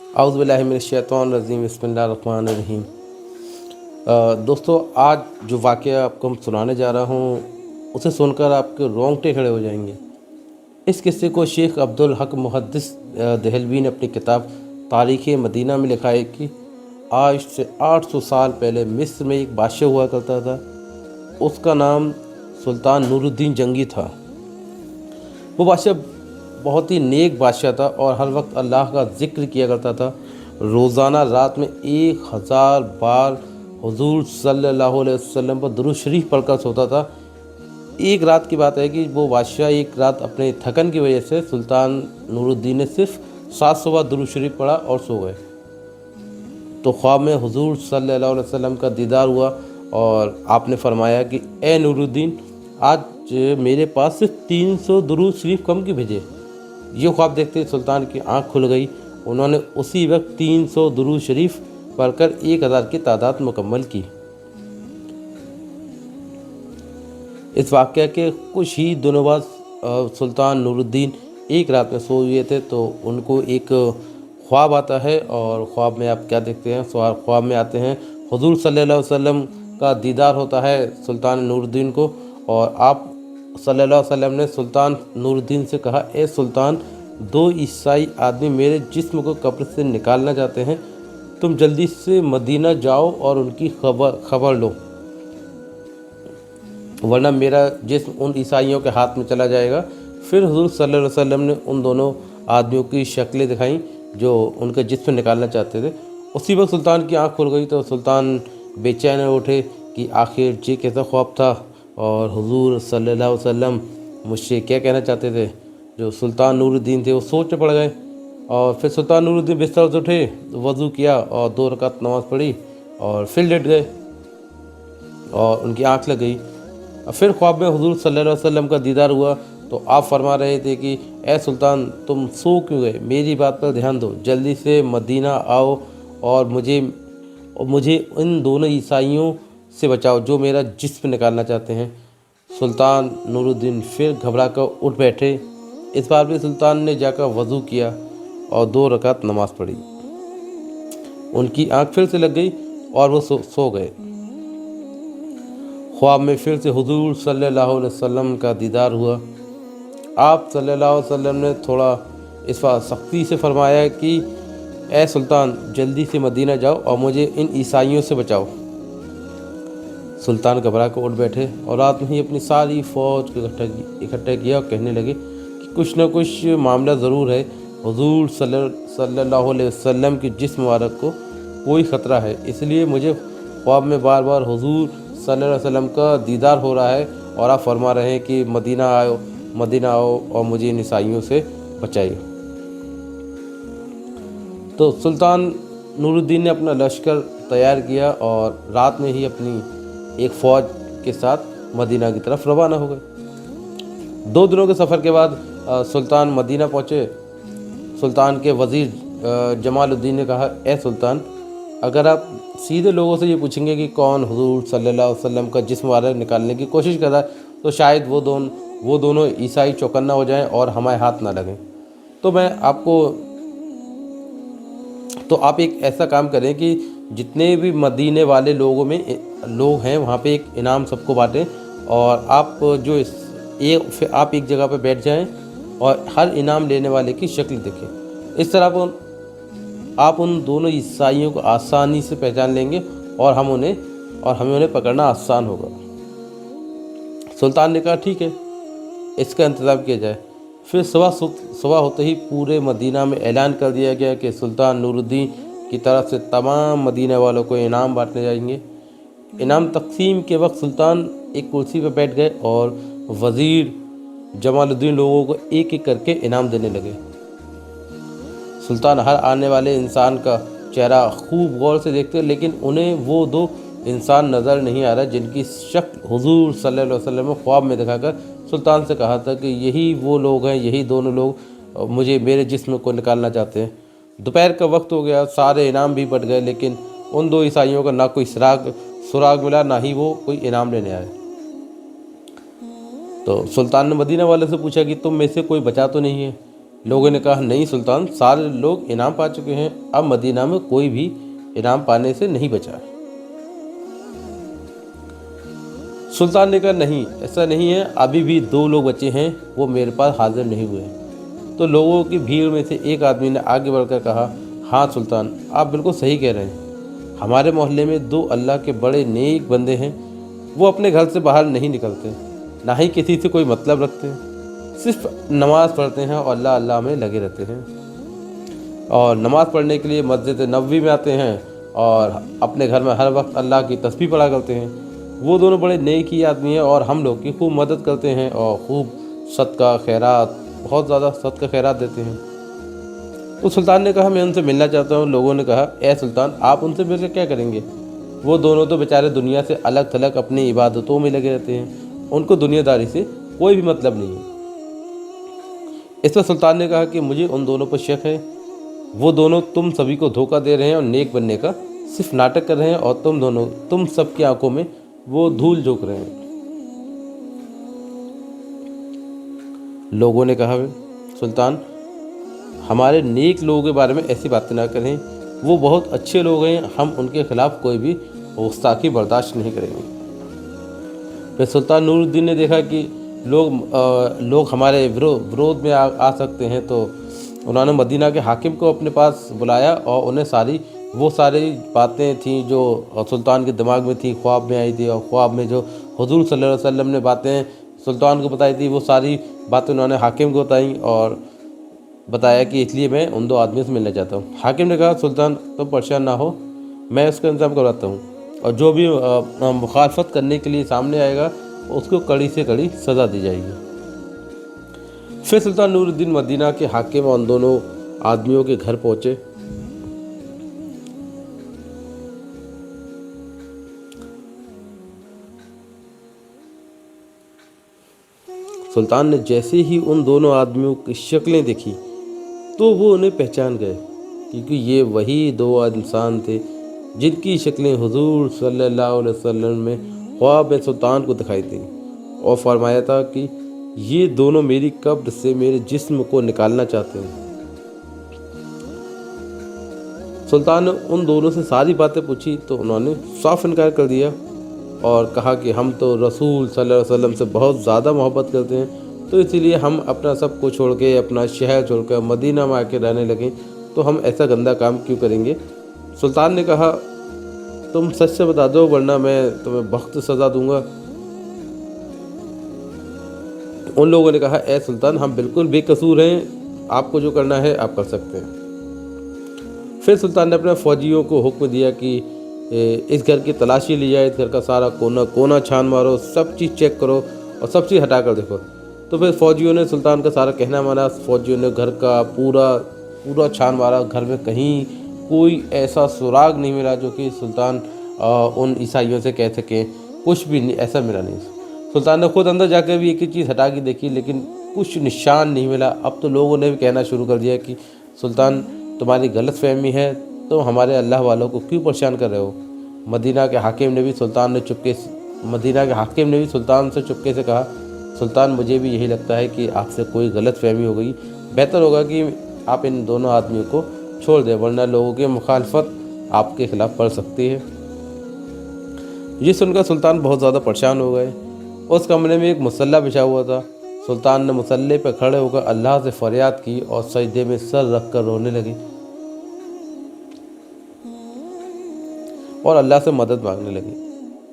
औज़ु बिल्लाहि मिनश शैतानिर रजीम बिस्मिल्लाहिर रहमानिर रहीम। दोस्तों, आज जो वाक़या आपको हम सुनाने जा रहा हूँ उसे सुनकर आपके रोंगटे खड़े हो जाएंगे। इस किस्से को शेख अब्दुल हक मुहद्दिस देहलवी ने अपनी किताब तारीख़ मदीना में लिखा है कि आज से 800 साल पहले मिस्र में एक बादशाह हुआ करता था। उसका नाम सुल्तान नूरुद्दीन जंगी था। वो बादशाह बहुत ही नेक बादशाह था और हर वक्त अल्लाह का ज़िक्र किया करता था। रोज़ाना रात में 1000 बार हुजूर सल्लल्लाहु अलैहि वसल्लम पर दुरूद शरीफ पढ़कर सोता था। एक रात की बात है कि वो बादशाह एक रात अपने थकन की वजह से सुल्तान नूरुद्दीन ने सिर्फ 700 बार दुरूद शरीफ पढ़ा और सो गए। तो ख्वाब में हुजूर सल्लल्लाहु अलैहि वसल्लम का दीदार हुआ और आपने फरमाया कि ए नूरुद्दीन, आज मेरे पास सिर्फ 300 दुरूद शरीफ कम की भेजे। ये ख्वाब देखते सुल्तान की आंख खुल गई। उन्होंने उसी वक्त 300 दुरूद शरीफ पढ़कर 1000 की तादाद मुकम्मल की। इस वाक़या के कुछ ही दिनों बाद सुल्तान नूरुद्दीन एक रात में सो हुए थे तो उनको एक ख्वाब आता है। और ख्वाब में आप क्या देखते हैं? ख्वाब में आते हैं हुजूर सल्लल्लाहु अलैहि वसल्लम का दीदार होता है सुल्तान नूरुद्दीन को। और आप सल्लल्लाहु अलैहि वसल्लम ने सुल्तान नूरुद्दीन से कहा, ए सुल्तान, 2 ईसाई आदमी मेरे जिस्म को कब्र से निकालना चाहते हैं। तुम जल्दी से मदीना जाओ और उनकी खबर लो, वरना मेरा जिस्म उन ईसाइयों के हाथ में चला जाएगा। फिर हुजूर सल्लल्लाहु अलैहि वसल्लम ने उन दोनों आदमियों की शक्लें दिखाईं जो उनके जिस्म निकालना चाहते थे। उसी वक्त सुल्तान की आंख खुल गई तो सुल्तान बेचैन उठे कि आखिर ये कैसा ख्वाब था और हुजूर सल्लल्लाहु अलैहि वसल्लम मुझसे क्या कहना चाहते थे। जो सुल्तान नूरुद्दीन थे वो सोच में पड़ गए और फिर सुल्तान नूरुद्दीन बिस्तर से उठे, वज़ू किया और 2 रकात नमाज़ पढ़ी और फिर लेट गए और उनकी आंख लग गई। फिर ख्वाब में हुजूर सल्लल्लाहु अलैहि वसल्लम का दीदार हुआ तो आप फरमा रहे थे कि ए सुल्तान, तुम सो क्यों गए? मेरी बात पर ध्यान दो, जल्दी से मदीना आओ और मुझे इन दोनों ईसाइयों से बचाओ जो मेरा जिस्म निकालना चाहते हैं। सुल्तान नूरुद्दीन फिर घबरा कर उठ बैठे। इस बार भी सुल्तान ने जाकर वज़ू किया और 2 रकात नमाज़ पढ़ी। उनकी आंख फिर से लग गई और वो सो गए। ख्वाब में फिर से हुजूर सल्लल्लाहु अलैहि वसल्लम का दीदार हुआ। आप सल्लल्लाहु अलैहि वसल्लम ने थोड़ा इस बार सख्ती से फरमाया कि ए सुल्तान, जल्दी से मदीना जाओ और मुझे इन ईसाइयों से बचाओ। सुल्तान घबरा कर उठ बैठे और रात में ही अपनी सारी फ़ौज को इकट्ठा किया और कहने लगे कि कुछ न कुछ मामला ज़रूर है। हुजूर सल्लल्लाहु अलैहि वसल्लम की जिस्म मुबारक को कोई ख़तरा है, इसलिए मुझे ख्वाब में बार बार हुजूर सल्लल्लाहु अलैहि वसल्लम का दीदार हो रहा है और आप फरमा रहे हैं कि मदीना आओ और मुझे इन ईसाइयों से बचाइए। तो सुल्तान नूरुद्दीन ने अपना लश्कर तैयार किया और रात में ही अपनी एक फ़ौज के साथ मदीना की तरफ रवाना हो गए। 2 दिनों के सफ़र के बाद सुल्तान मदीना पहुँचे। सुल्तान के वज़ीर जमालुद्दीन ने कहा, ए सुल्तान, अगर आप सीधे लोगों से ये पूछेंगे कि कौन हुजूर सल्लल्लाहु अलैहि वसल्लम का जिस्म मुबारक निकालने की कोशिश कर रहा है तो शायद वो दोनों ईसाई चौकन्ना हो जाएं और हमारे हाथ ना लगें। तो आप एक ऐसा काम करें कि जितने भी मदीने वाले लोग हैं वहाँ पे एक इनाम सबको बांटें और फिर आप एक जगह पे बैठ जाएं और हर इनाम लेने वाले की शक्ल देखें। इस तरह आप उन दोनों ईसाइयों को आसानी से पहचान लेंगे और हमें उन्हें पकड़ना आसान होगा। सुल्तान ने कहा, ठीक है, इसका इंतज़ाम किया जाए। फिर सुबह होते ही पूरे मदीना में ऐलान कर दिया गया कि सुल्तान नूरुद्दीन की तरफ से तमाम मदीना वालों को इनाम बांटने जाएंगे। इनाम तकसीम के वक्त सुल्तान एक कुर्सी पर बैठ गए और वज़ीर जमालुद्दीन लोगों को एक एक करके इनाम देने लगे। सुल्तान हर आने वाले इंसान का चेहरा खूब गौर से देखते, लेकिन उन्हें वो 2 इंसान नज़र नहीं आ रहा जिनकी शक्ल हुजूर सल्लल्लाहु अलैहि वसल्लम ने ख्वाब में दिखाकर सुल्तान से कहा था कि यही वो लोग हैं, यही दोनों लोग मेरे जिस्म को निकालना चाहते हैं। दोपहर का वक्त हो गया, सारे इनाम भी बढ़ गए, लेकिन उन 2 ईसाइयों का ना कोई सुराग मिला, ना ही वो कोई इनाम लेने आए। तो सुल्तान ने मदीना वाले से पूछा कि तुम में से कोई बचा तो नहीं है? लोगों ने कहा, नहीं सुल्तान, सारे लोग इनाम पा चुके हैं, अब मदीना में कोई भी इनाम पाने से नहीं बचा है। सुल्तान ने कहा, नहीं, ऐसा नहीं है, अभी भी 2 लोग बचे हैं, वो मेरे पास हाजिर नहीं हुए हैं। तो लोगों की भीड़ में से एक आदमी ने आगे बढ़कर कहा, हाँ सुल्तान, आप बिल्कुल सही कह रहे हैं। हमारे मोहल्ले में 2 अल्लाह के बड़े नेक बंदे हैं। वो अपने घर से बाहर नहीं निकलते, ना ही किसी से कोई मतलब रखते हैं, सिर्फ नमाज़ पढ़ते हैं और अल्लाह अल्लाह में लगे रहते हैं। और नमाज़ पढ़ने के लिए मस्जिद नबवी में आते हैं और अपने घर में हर वक्त अल्लाह की तस्बीह पढ़ा करते हैं। वो दोनों बड़े नेक ही आदमी हैं और हम लोग की खूब मदद करते हैं और खूब सदका खैरात, बहुत ज़्यादा सदका खैरात देते हैं। तो सुल्तान ने कहा, मैं उनसे मिलना चाहता हूँ। लोगों ने कहा, ए सुल्तान, आप उनसे मिलकर क्या करेंगे? वो दोनों तो बेचारे दुनिया से अलग थलग अपनी इबादतों में लगे रहते हैं, उनको दुनियादारी से कोई भी मतलब नहीं है। इस पर सुल्तान ने कहा कि मुझे उन दोनों पर शक है। वो दोनों तुम सभी को धोखा दे रहे हैं और नेक बनने का सिर्फ नाटक कर रहे हैं और तुम सबकी आंखों में वो धूल झोंक रहे हैं। लोगों ने कहा, सुल्तान, हमारे नेक लोगों के बारे में ऐसी बातें ना करें, वो बहुत अच्छे लोग हैं, हम उनके खिलाफ कोई भी गुस्ताखी बर्दाश्त नहीं करेंगे। फिर सुल्तान नूरुद्दीन ने देखा कि लोग हमारे विरोध में आ सकते हैं, तो उन्होंने मदीना के हाकिम को अपने पास बुलाया और उन्हें वो सारी बातें थीं जो सुल्तान के दिमाग में थी, ख्वाब में आई थी, और ख्वाब में जो हुजूर सल्लल्लाहु अलैहि वसल्लम ने बातें सुल्तान को बताई थी, वो सारी बातें उन्होंने हाकिम को बताई और बताया कि इसलिए मैं उन 2 आदमियों से मिलना चाहता हूँ। हाकिम ने कहा, सुल्तान, तुम परेशान ना हो, मैं उसका इंतज़ाम करवाता हूँ, और जो भी मुखालफत करने के लिए सामने आएगा उसको कड़ी से कड़ी सज़ा दी जाएगी। फिर सुल्तान नूरुद्दीन मदीना के हाकिम और उन दोनों आदमियों के घर पहुँचे। सुल्तान ने जैसे ही उन दोनों आदमियों की शक्लें देखी तो वो उन्हें पहचान गए, क्योंकि ये वही 2 इंसान थे जिनकी शक्लें हुजूर सल्लल्लाहु अलैहि वसल्लम में ख्वाब में सुल्तान को दिखाई थी और फरमाया था कि ये दोनों मेरी कब्र से मेरे जिस्म को निकालना चाहते हैं। सुल्तान ने उन दोनों से सारी बातें पूछी तो उन्होंने साफ इनकार कर दिया और कहा कि हम तो रसूल सल्लल्लाहु अलैहि वसल्लम से बहुत ज़्यादा मोहब्बत करते हैं, तो इसीलिए हम अपना सब कुछ छोड़ के, अपना शहर छोड़कर मदीना में आके रहने लगे, तो हम ऐसा गंदा काम क्यों करेंगे। सुल्तान ने कहा, तुम सच से बता दो, वरना मैं तुम्हें वक्त सज़ा दूंगा। उन लोगों ने कहा, ए सुल्तान, हम बिल्कुल बेकसूर हैं, आपको जो करना है आप कर सकते हैं। फिर सुल्तान ने अपने फ़ौजियों को हुक्म दिया कि इस घर की तलाशी ली जाए, इस घर का सारा कोना कोना छान मारो, सब चीज़ चेक करो और सब चीज़ हटा कर देखो। तो फिर फ़ौजियों ने सुल्तान का सारा कहना माना। फ़ौजियों ने घर का पूरा छान मारा, घर में कहीं कोई ऐसा सुराग नहीं मिला जो कि सुल्तान उन ईसाइयों से कह सकें, कुछ भी नहीं, ऐसा मिला नहीं। सुल्तान ने खुद अंदर जाकर भी एक ही चीज़ हटा के देखी, लेकिन कुछ निशान नहीं मिला। अब तो लोगों ने भी कहना शुरू कर दिया कि सुल्तान, तुम्हारी गलतफहमी है, तो हमारे अल्लाह वालों को क्यों परेशान कर रहे हो। मदीना के हाकिम ने भी सुल्तान से चुपके से कहा, सुल्तान, मुझे भी यही लगता है कि आपसे कोई गलतफहमी हो गई, बेहतर होगा कि आप इन दोनों आदमियों को छोड़ दें, वरना लोगों की मुखालफत आपके खिलाफ पड़ सकती है। ये सुनकर सुल्तान बहुत ज़्यादा परेशान हो गए। उस कमरे में एक मुसल्ला बिछा हुआ था। सुल्तान ने मुसल्ले पर खड़े होकर अल्लाह से फरियाद की और सजदे में सर रख कर रोने लगे और अल्लाह से मदद मांगने लगे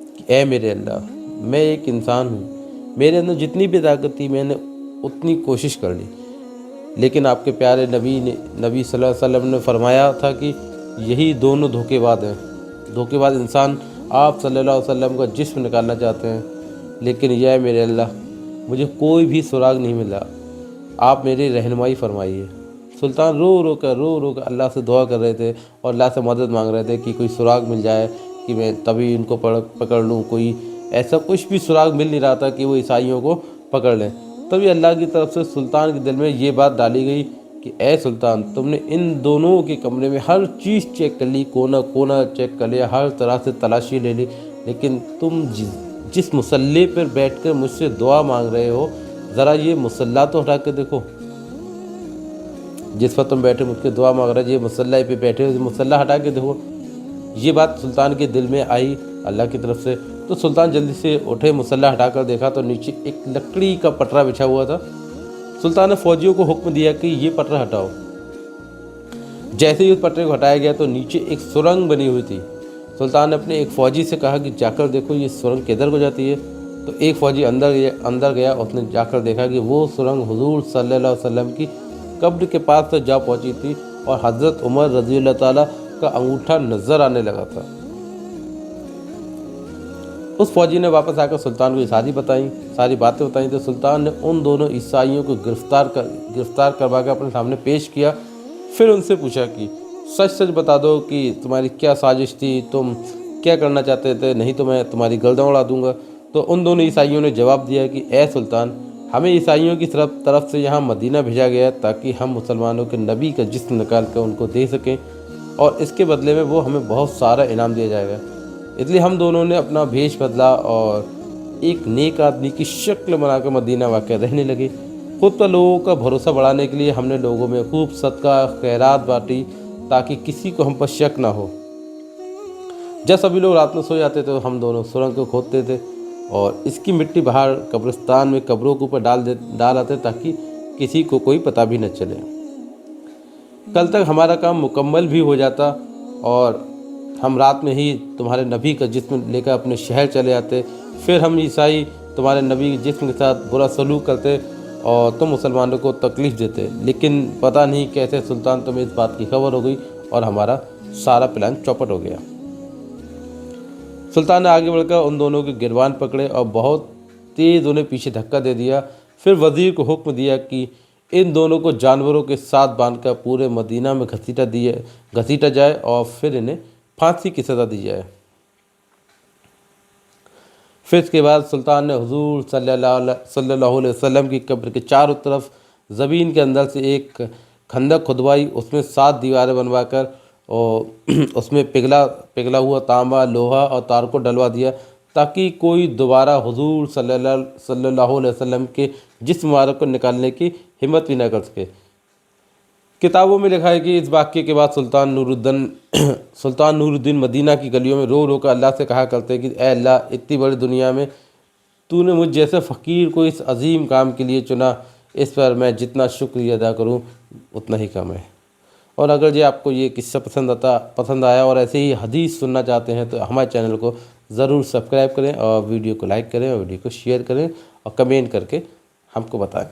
कि ए मेरे अल्लाह, मैं एक इंसान हूँ, मेरे अंदर जितनी भी ताकत थी मैंने उतनी कोशिश कर ली, लेकिन आपके प्यारे नबी सल्लल्लाहु अलैहि वसल्लम ने फरमाया था कि यही दोनों धोखेबाज हैं। धोखेबाज इंसान आप सल्लल्लाहु अलैहि वसल्लम का जिस्म निकालना चाहते हैं, लेकिन यह मेरे अल्लाह, मुझे कोई भी सुराग नहीं मिला, आप मेरी रहनुमाई फरमाइए। सुल्तान रो रो कर अल्लाह से दुआ कर रहे थे और अल्लाह से मदद मांग रहे थे कि कोई सुराग मिल जाए कि मैं तभी इनको पकड़ लूँ। कोई ऐसा कुछ भी सुराग मिल नहीं रहा था कि वो ईसाइयों को पकड़ लें। तभी अल्लाह की तरफ से सुल्तान के दिल में ये बात डाली गई कि ए सुल्तान, तुमने इन दोनों के कमरे में हर चीज़ चेक कर ली, कोना कोना चेक कर लिया, हर तरह से तलाशी ले ली, लेकिन तुम जिस मुसल्ले पर बैठकर मुझसे दुआ मांग रहे हो, ज़रा ये मुसल्ला तो हटा के देखो। जिस पर तुम बैठे मुझके दुआ मांग रहे, ये मुसल्ला पे बैठे हो, मुसल्ला हटा के देखो। ये बात सुल्तान के दिल में आई अल्लाह की तरफ से। तो सुल्तान जल्दी से उठे, मुसल्ला हटाकर देखा तो नीचे एक लकड़ी का पटरा बिछा हुआ था। सुल्तान ने फौजियों को हुक्म दिया कि ये पटरा हटाओ। जैसे ही उस पटरे को हटाया गया तो नीचे एक सुरंग बनी हुई थी। सुल्तान ने अपने एक फ़ौजी से कहा कि जाकर देखो ये सुरंग किधर को जाती है। तो एक फ़ौजी अंदर गया। उसने जाकर देखा कि वो सुरंग हुजूर सल्लल्लाहु अलैहि वसल्लम की कब्र के पास तक जा पहुंची थी और हज़रत उमर रज़ी अल्लाह ताला का अंगूठा नज़र आने लगा था। उस फौजी ने वापस आकर सुल्तान को सारी बातें बताई। तो सुल्तान ने उन दोनों ईसाइयों को गिरफ्तार करवा कर अपने सामने पेश किया। फिर उनसे पूछा कि सच सच बता दो कि तुम्हारी क्या साजिश थी, तुम क्या करना चाहते थे, नहीं तो मैं तुम्हारी गर्दन उड़ा दूंगा। तो उन दोनों ईसाइयों ने जवाब दिया कि ए सुल्तान, हमें ईसाइयों की तरफ से यहाँ मदीना भेजा गया ताकि हम मुसलमानों के नबी का जिस्म निकाल कर उनको दे सकें और इसके बदले में वो हमें बहुत सारा इनाम दिया जाएगा। इसलिए हम दोनों ने अपना भेष बदला और एक नेक आदमी की शक्ल बनाकर मदीना वाक़ रहने लगे। खुद पर लोगों का भरोसा बढ़ाने के लिए हमने लोगों में खूब सदका खैरात बांटी ताकि किसी को हम पर शक ना हो। जब सभी लोग रात में सो जाते थे तो हम दोनों सुरंग को खोदते थे और इसकी मिट्टी बाहर कब्रिस्तान में कब्रों के ऊपर डाल आते ताकि किसी को कोई पता भी न चले। कल तक हमारा काम मुकम्मल भी हो जाता और हम रात में ही तुम्हारे नबी का जिस्म लेकर अपने शहर चले जाते। फिर हम ईसाई तुम्हारे नबी के जिस्म के साथ बुरा सलूक करते और तुम मुसलमानों को तकलीफ़ देते। लेकिन पता नहीं कैसे सुल्तान तुम्हें इस बात की खबर हो गई और हमारा सारा प्लान चौपट हो गया। सुल्तान ने आगे बढ़कर उन दोनों के गिरबान पकड़े और बहुत तेज़ उन्हें पीछे धक्का दे दिया। फिर वज़ीर को हुक्म दिया कि इन दोनों को जानवरों के साथ बांधकर पूरे मदीना में घसीटा जाए और फिर इन्हें फांसी की सज़ा दी जाए। फिर इसके बाद सुल्तान ने हुजूर सल्लल्लाहु अलैहि वसल्लम की कब्र के चारों तरफ ज़मीन के अंदर से एक खंदक खुदवाई, उसमें 7 दीवारें बनवाकर और उसमें पिघला हुआ तांबा, लोहा और तार को डलवा दिया ताकि कोई दोबारा हुजूर सल्लल्लाहु अलैहि वसल्लम के जिस्म मुबारक को निकालने की हिम्मत भी न कर सके। किताबों में लिखा है कि इस वाक़ये के बाद सुल्तान नूरुद्दीन मदीना की गलियों में रो रो कर अल्लाह से कहा करते कि ए अल्लाह, इतनी बड़ी दुनिया में तूने मुझ जैसे फ़कीर को इस अजीम काम के लिए चुना, इस पर मैं जितना शुक्रिया अदा करूं उतना ही कम है। और अगर आपको ये किस्सा पसंद आया और ऐसे ही हदीस सुनना चाहते हैं तो हमारे चैनल को ज़रूर सब्सक्राइब करें और वीडियो को लाइक करें और वीडियो को शेयर करें और कमेंट करके हमको बताएं।